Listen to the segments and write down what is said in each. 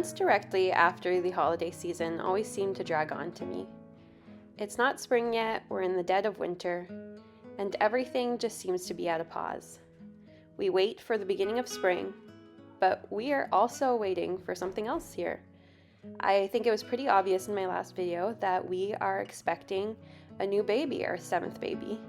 months directly after the holiday season always seem to drag on to me. It's not spring yet, we're in the dead of winter, and everything just seems to be at a pause. We wait for the beginning of spring, but we are also waiting for something else here. I think it was pretty obvious in my last video that we are expecting a new baby, our 7th baby.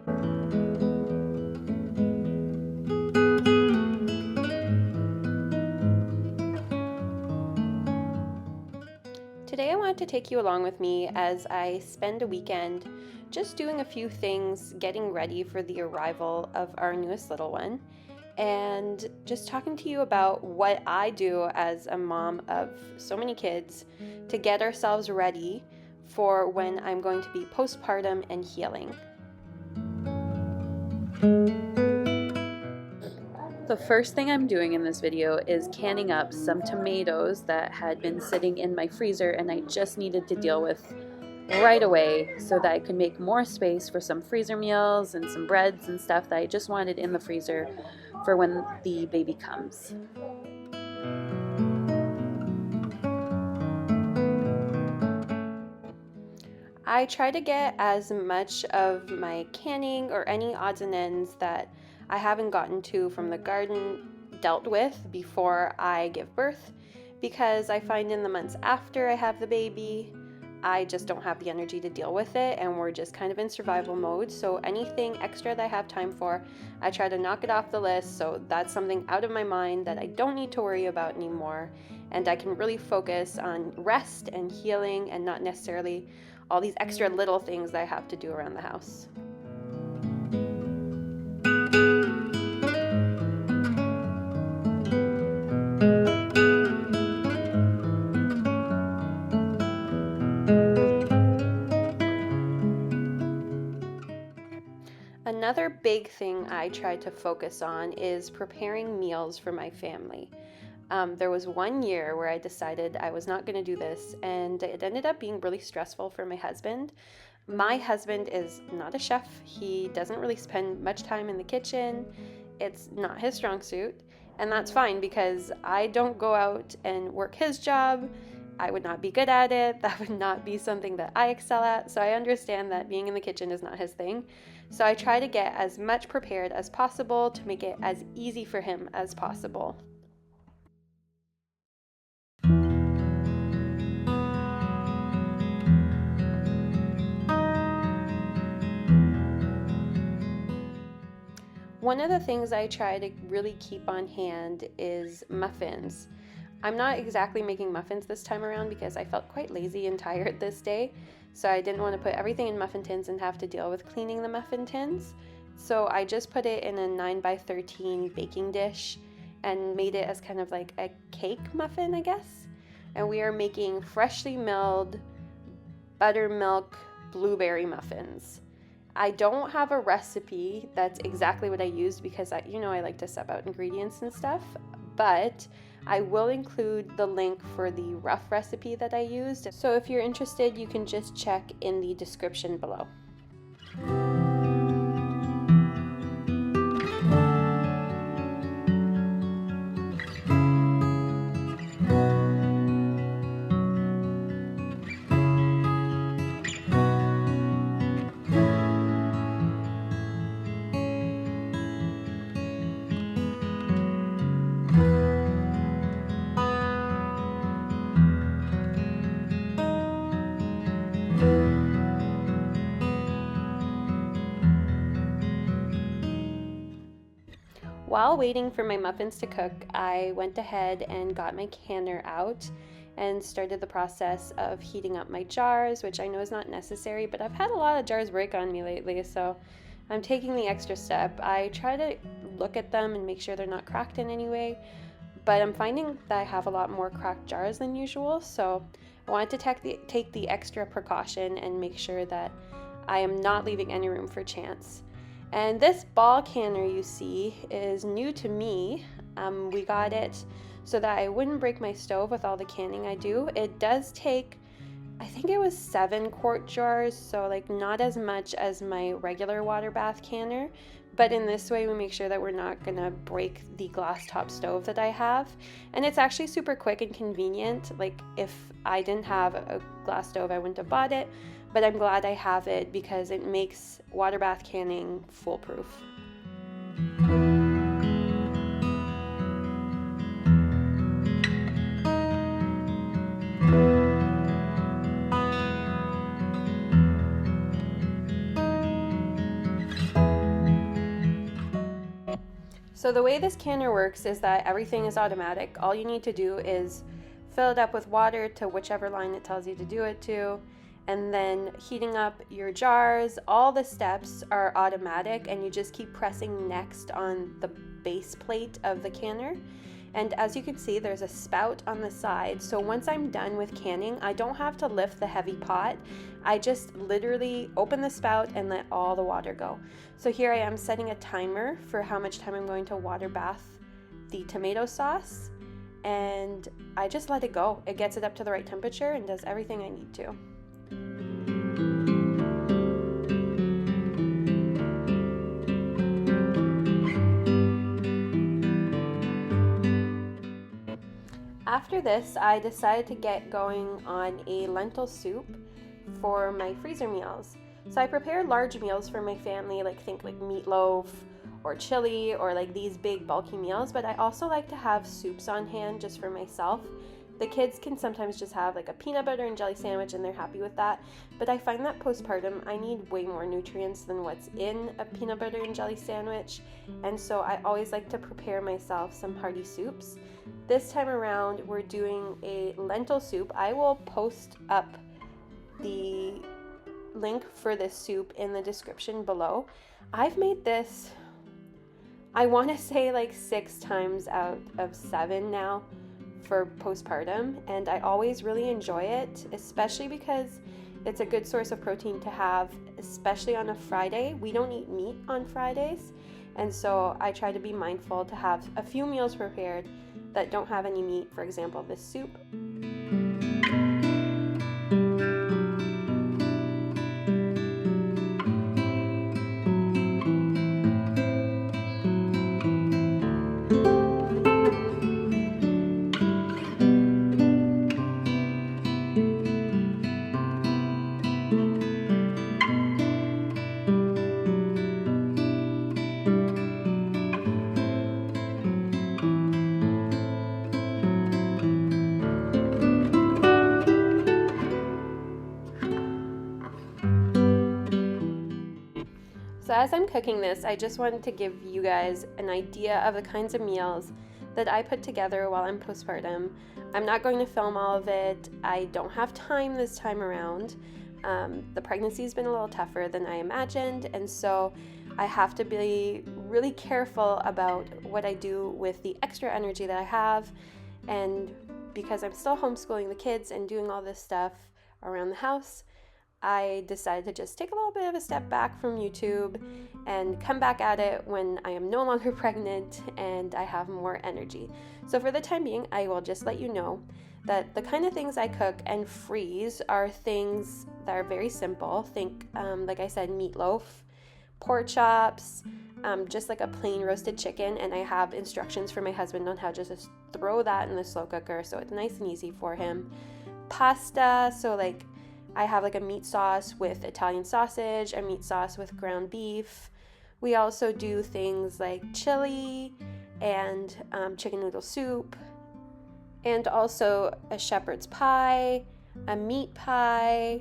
Today I want to take you along with me as I spend a weekend just doing a few things, getting ready for the arrival of our newest little one, and just talking to you about what I do as a mom of so many kids to get ourselves ready for when I'm going to be postpartum and healing. The first thing I'm doing in this video is canning up some tomatoes that had been sitting in my freezer and I just needed to deal with right away so that I could make more space for some freezer meals and some breads and stuff that I just wanted in the freezer for when the baby comes. I try to get as much of my canning or any odds and ends that I haven't gotten to from the garden dealt with before I give birth, because I find in the months after I have the baby, I just don't have the energy to deal with it and we're just kind of in survival mode. So anything extra that I have time for, I try to knock it off the list so that's something out of my mind that I don't need to worry about anymore, and I can really focus on rest and healing and not necessarily all these extra little things that I have to do around the house. Another big thing I try to focus on is preparing meals for my family. There was one year where I decided I was not going to do this, and it ended up being really stressful for my husband. My husband is not a chef. He doesn't really spend much time in the kitchen. It's not his strong suit, and that's fine because I don't go out and work his job. I would not be good at it. That would not be something that I excel at. So I understand that being in the kitchen is not his thing. So I try to get as much prepared as possible to make it as easy for him as possible. One of the things I try to really keep on hand is muffins. I'm not exactly making muffins this time around because I felt quite lazy and tired this day, so I didn't want to put everything in muffin tins and have to deal with cleaning the muffin tins. So I just put it in a 9x13 baking dish and made it as kind of like a cake muffin, I guess. And we are making freshly milled buttermilk blueberry muffins. I don't have a recipe that's exactly what I used because I like to sub out ingredients and stuff, but I will include the link for the rough recipe that I used. So if you're interested, you can just check in the description below. While waiting for my muffins to cook, I went ahead and got my canner out and started the process of heating up my jars, which I know is not necessary, but I've had a lot of jars break on me lately, so I'm taking the extra step. I try to look at them and make sure they're not cracked in any way, but I'm finding that I have a lot more cracked jars than usual, so I wanted to take the extra precaution and make sure that I am not leaving any room for chance. And this ball canner you see is new to me. We got it so that I wouldn't break my stove with all the canning I do. It does take I think it was 7 quart jars, so like not as much as my regular water bath canner. But in this way, we make sure that we're not gonna break the glass top stove that I have. And it's actually super quick and convenient. Like if I didn't have a glass stove, I wouldn't have bought it. But I'm glad I have it because it makes water bath canning foolproof. So the way this canner works is that everything is automatic. All you need to do is fill it up with water to whichever line it tells you to do it to, and then heating up your jars. All the steps are automatic, and you just keep pressing next on the base plate of the canner. And as you can see, there's a spout on the side. So once I'm done with canning, I don't have to lift the heavy pot. I just literally open the spout and let all the water go. So here I am setting a timer for how much time I'm going to water bath the tomato sauce. And I just let it go. It gets it up to the right temperature and does everything I need to. After this, I decided to get going on a lentil soup for my freezer meals. So I prepare large meals for my family, think like meatloaf or chili or like these big bulky meals, but I also like to have soups on hand just for myself. The kids can sometimes just have like a peanut butter and jelly sandwich and they're happy with that, but I find that postpartum I need way more nutrients than what's in a peanut butter and jelly sandwich, and so I always like to prepare myself some hearty soups. This time around we're doing a lentil soup. I will post up the link for this soup in the description below. I've made this, I want to say like 6 times out of 7 now for postpartum, and I always really enjoy it, especially because it's a good source of protein to have, especially on a Friday. We don't eat meat on Fridays, and so I try to be mindful to have a few meals prepared that don't have any meat, for example, this soup. So as I'm cooking this, I just wanted to give you guys an idea of the kinds of meals that I put together while I'm postpartum. I'm not going to film all of it. I don't have time this time around. The pregnancy's been a little tougher than I imagined, and so I have to be really careful about what I do with the extra energy that I have. And because I'm still homeschooling the kids and doing all this stuff around the house, I decided to just take a little bit of a step back from YouTube and come back at it when I am no longer pregnant and I have more energy. So for the time being, I will just let you know that the kind of things I cook and freeze are things that are very simple. Think, like I said, meatloaf, pork chops, just like a plain roasted chicken, and I have instructions for my husband on how to just throw that in the slow cooker so it's nice and easy for him. Pasta, so I have a meat sauce with Italian sausage, a meat sauce with ground beef. We also do things like chili and chicken noodle soup, and also a shepherd's pie, a meat pie,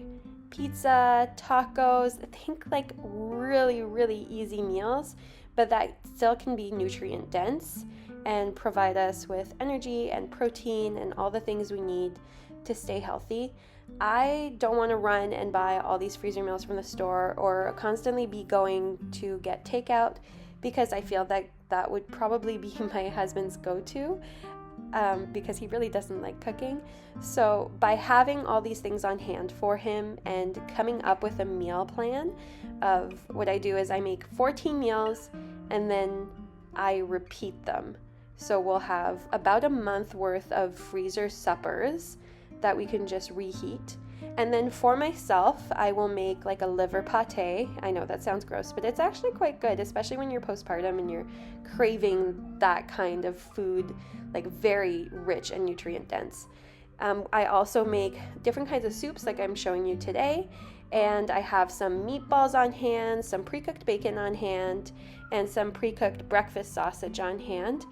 pizza, tacos. Think really, really easy meals, but that still can be nutrient dense and provide us with energy and protein and all the things we need to stay healthy. I don't want to run and buy all these freezer meals from the store or constantly be going to get takeout, because I feel that that would probably be my husband's go-to because he really doesn't like cooking. So by having all these things on hand for him and coming up with a meal plan of what I do is I make 14 meals and then I repeat them. So we'll have about a month worth of freezer suppers that we can just reheat. And then for myself, I will make like a liver pate. I know that sounds gross, but it's actually quite good, especially when you're postpartum and you're craving that kind of food, like very rich and nutrient dense. I also make different kinds of soups like I'm showing you today, and I have some meatballs on hand, some pre-cooked bacon on hand, and some pre-cooked breakfast sausage on hand.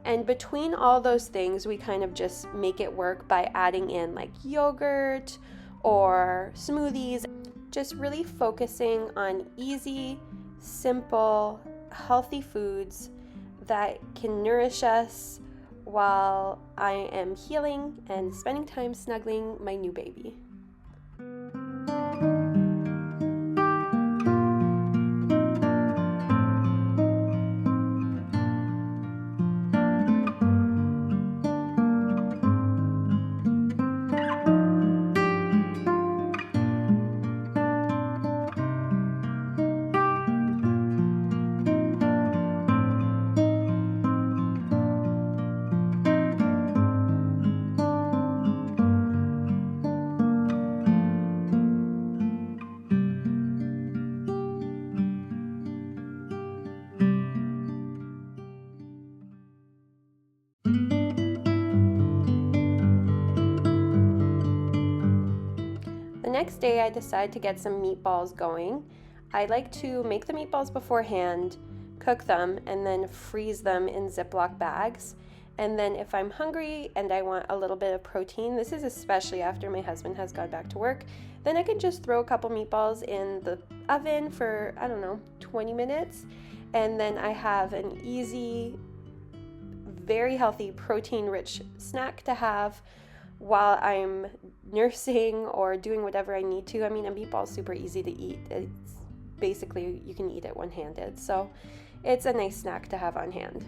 And between all those things, we kind of just make it work by adding in like yogurt or smoothies, just really focusing on easy, simple, healthy foods that can nourish us while I am healing and spending time snuggling my new baby. The next day I decide to get some meatballs going. I like to make the meatballs beforehand, cook them, and then freeze them in Ziploc bags. And then if I'm hungry and I want a little bit of protein, this is especially after my husband has gone back to work, then I can just throw a couple meatballs in the oven for, 20 minutes. And then I have an easy, very healthy, protein-rich snack to have while I'm nursing or doing whatever I need to. I mean, a meatball is super easy to eat. It's basically, you can eat it one-handed. So it's a nice snack to have on hand.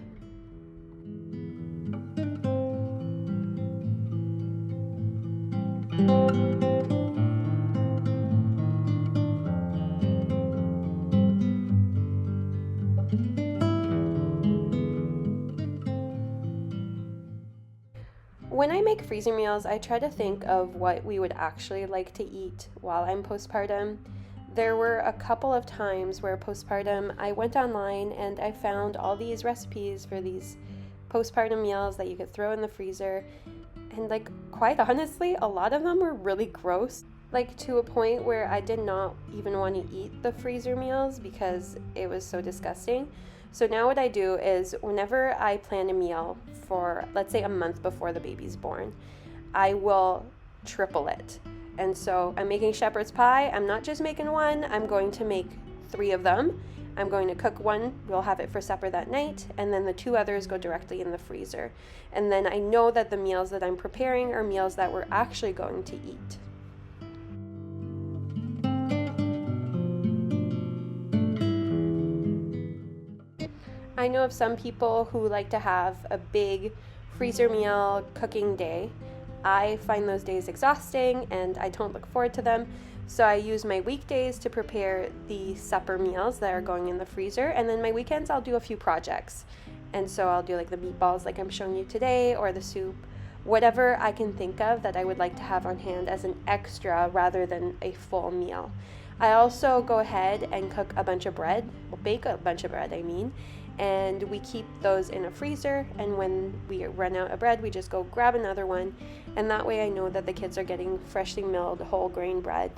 When I make freezer meals, I try to think of what we would actually like to eat while I'm postpartum. There were a couple of times where postpartum, I went online and I found all these recipes for these postpartum meals that you could throw in the freezer. And like, quite honestly, a lot of them were really gross. Like to a point where I did not even want to eat the freezer meals because it was so disgusting. So now what I do is whenever I plan a meal for, let's say, a month before the baby's born, I will triple it. And so I'm making shepherd's pie. I'm not just making one, I'm going to make 3 of them. I'm going to cook one, we'll have it for supper that night, and then the 2 others go directly in the freezer. And then I know that the meals that I'm preparing are meals that we're actually going to eat. I know of some people who like to have a big freezer meal cooking day. I find those days exhausting and I don't look forward to them. So I use my weekdays to prepare the supper meals that are going in the freezer, and then my weekends I'll do a few projects. And so I'll do like the meatballs like I'm showing you today, or the soup, whatever I can think of that I would like to have on hand as an extra rather than a full meal. I also go ahead and cook a bunch of bread, bake a bunch of bread, and we keep those in a freezer, and when we run out of bread, we just go grab another one, and that way I know that the kids are getting freshly milled whole grain bread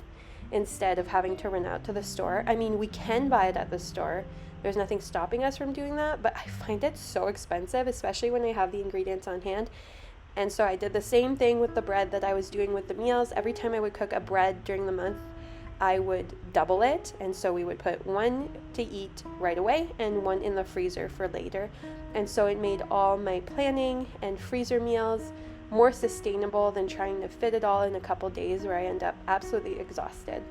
instead of having to run out to the store. I mean, we can buy it at the store. There's nothing stopping us from doing that, but I find it so expensive, especially when I have the ingredients on hand. And so I did the same thing with the bread that I was doing with the meals. Every time I would cook a bread during the month, I would double it, and so we would put one to eat right away and one in the freezer for later. And so it made all my planning and freezer meals more sustainable than trying to fit it all in a couple days where I end up absolutely exhausted.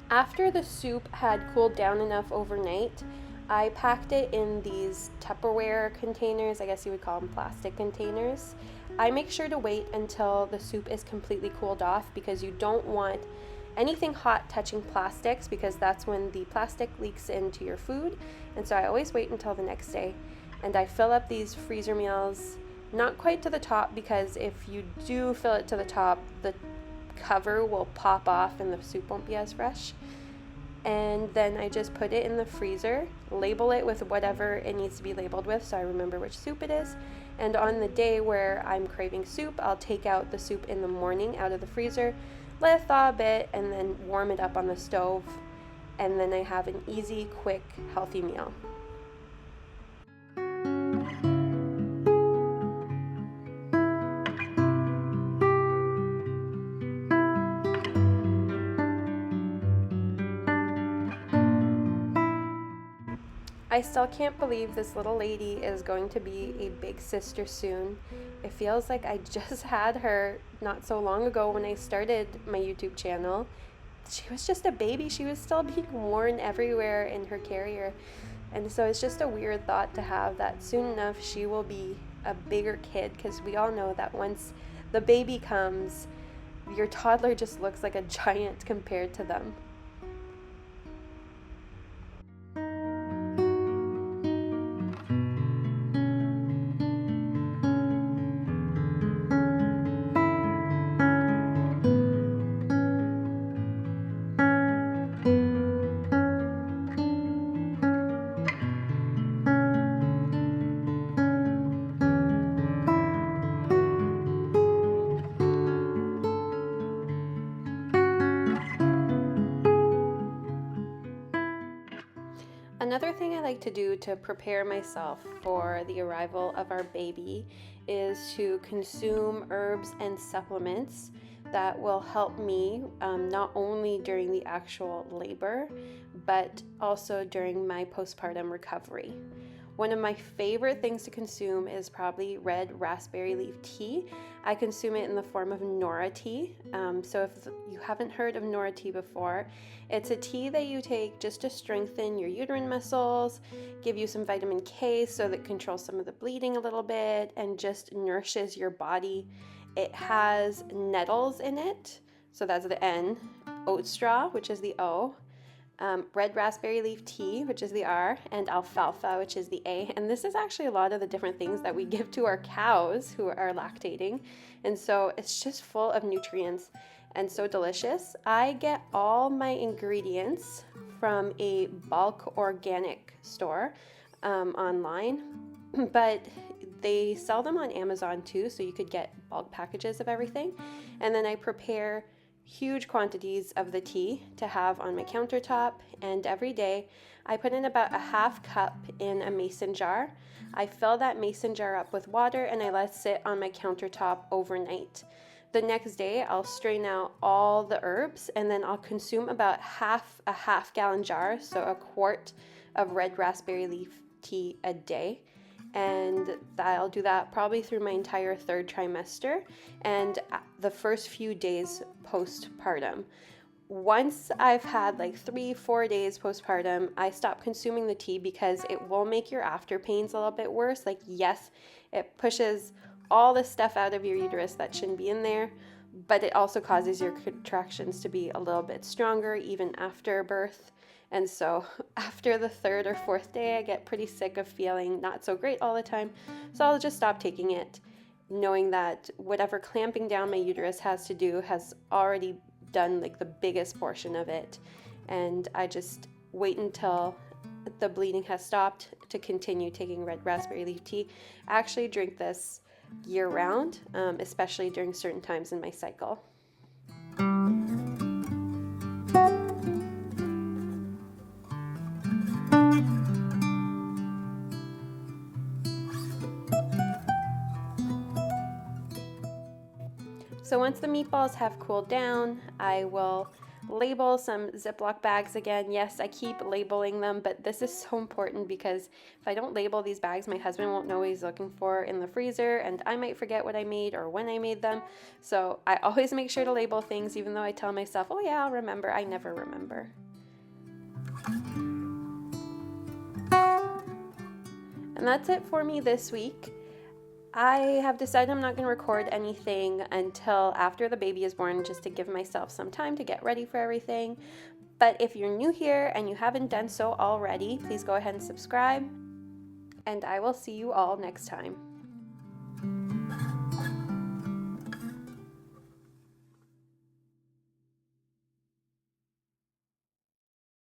After the soup had cooled down enough overnight, I packed it in these Tupperware containers. I guess you would call them plastic containers. I make sure to wait until the soup is completely cooled off because you don't want anything hot touching plastics, because that's when the plastic leaks into your food. And so I always wait until the next day, and I fill up these freezer meals, not quite to the top, because if you do fill it to the top, the cover will pop off and the soup won't be as fresh. And then I just put it in the freezer, label it with whatever it needs to be labeled with so I remember which soup it is. And on the day where I'm craving soup, I'll take out the soup in the morning out of the freezer, let it thaw a bit, and then warm it up on the stove. And then I have an easy, quick, healthy meal. I still can't believe this little lady is going to be a big sister soon. It feels like I just had her not so long ago when I started my YouTube channel. She was just a baby. She was still being worn everywhere in her carrier. And so it's just a weird thought to have that soon enough she will be a bigger kid, because we all know that once the baby comes, your toddler just looks like a giant compared to them. Another thing I like to do to prepare myself for the arrival of our baby is to consume herbs and supplements that will help me not only during the actual labor, but also during my postpartum recovery. One of my favorite things to consume is probably red raspberry leaf tea. I consume it in the form of Nora tea. So if you haven't heard of Nora tea before, it's a tea that you take just to strengthen your uterine muscles, give you some vitamin K so that controls some of the bleeding a little bit, and just nourishes your body. It has nettles in it, so that's the N, oat straw, which is the O, red raspberry leaf tea, which is the R, and alfalfa, which is the A. And this is actually a lot of the different things that we give to our cows who are lactating. And so it's just full of nutrients and so delicious. I get all my ingredients from a bulk organic store online, but they sell them on Amazon too, so you could get bulk packages of everything. And then I prepare huge quantities of the tea to have on my countertop, and every day I put in about a half cup in a mason jar. I fill that mason jar up with water and I let it sit on my countertop overnight. The next day I'll strain out all the herbs, and then I'll consume about a half gallon jar, so a quart of red raspberry leaf tea a day. And I'll do that probably through my entire third trimester and the first few days postpartum. Once I've had like 3-4 days postpartum, I stop consuming the tea because it will make your after pains a little bit worse. Like, yes, it pushes all the stuff out of your uterus that shouldn't be in there, but it also causes your contractions to be a little bit stronger even after birth. And so after the third or fourth day, I get pretty sick of feeling not so great all the time. So I'll just stop taking it, knowing that whatever clamping down my uterus has to do has already done like the biggest portion of it. And I just wait until the bleeding has stopped to continue taking red raspberry leaf tea. I actually drink this year round, especially during certain times in my cycle. So once the meatballs have cooled down, I will label some Ziploc bags again. Yes, I keep labeling them, but this is so important because if I don't label these bags, my husband won't know what he's looking for in the freezer, and I might forget what I made or when I made them. So I always make sure to label things, even though I tell myself, oh yeah, I'll remember. I never remember. And that's it for me this week. I have decided I'm not going to record anything until after the baby is born, just to give myself some time to get ready for everything. But if you're new here and you haven't done so already, please go ahead and subscribe, and I will see you all next time.